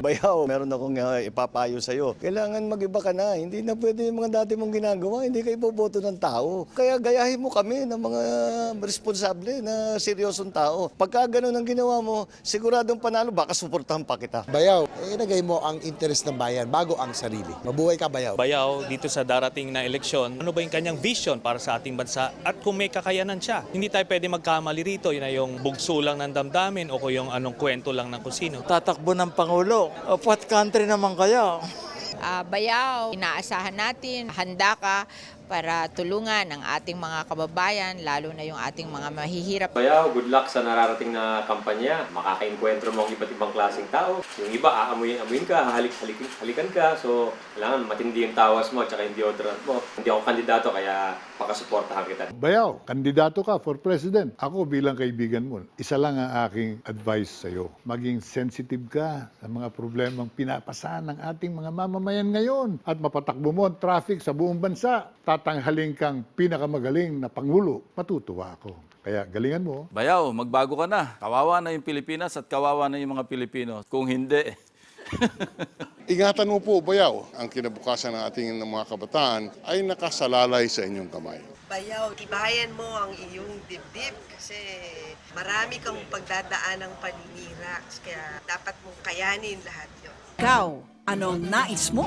Bayaw, meron akong ipapayo sa'yo. Kailangan mag-iba ka na. Hindi na pwede yung mga dati mong ginagawa. Hindi ka iboboto ng tao. Kaya gayahin mo kami ng mga responsable na seryosong tao. Pagka ganun ang ginawa mo, siguradong panalo, baka suportahan pa kita. Bayaw, ilagay mo ang interes ng bayan bago ang sarili. Mabuhay ka, Bayaw. Bayaw dito sa darating na eleksyon, ano ba yung kanyang vision para sa ating bansa at kung may kakayanan siya. Hindi tayo pwede magkamali rito, yun na yung bugso lang ng damdamin o kung yung anong kwento lang ng kusino. Tatakbo ng Pangulo. What country naman kaya? Bayaw, inaasahan natin, handa ka para tulungan ang ating mga kababayan, lalo na yung ating mga mahihirap. Bayaw, good luck sa nararating na kampanya. Makakainkwentro mo ang iba't ibang klaseng tao. Yung iba, aamuyin ka, halikan ka. So, kailangan matindi yung tawas mo at saka yung deodorant mo. Hindi ako kandidato, kaya pakasuportahan kita. Bayaw, kandidato ka for president. Ako bilang kaibigan mo, isa lang ang aking advice sa'yo. Maging sensitive ka sa mga problemang pinapasahan ng ating mga mamamayan ngayon. At mapatakbo mo ang traffic sa buong bansa. Tatanghalin kang pinakamagaling na Pangulo. Matutuwa ako. Kaya galingan mo. Bayaw, magbago ka na. Kawawa na yung Pilipinas at kawawa na yung mga Pilipino. Kung hindi, Ingatan mo po, Bayaw, ang kinabukasan ng ating mga kabataan ay nakasalalay sa inyong kamay. Bayaw, tibayan mo ang iyong dibdib kasi marami kang pagdadaan ng paninira. Kaya dapat mong kayanin lahat yun. Ikaw, anong nais mo?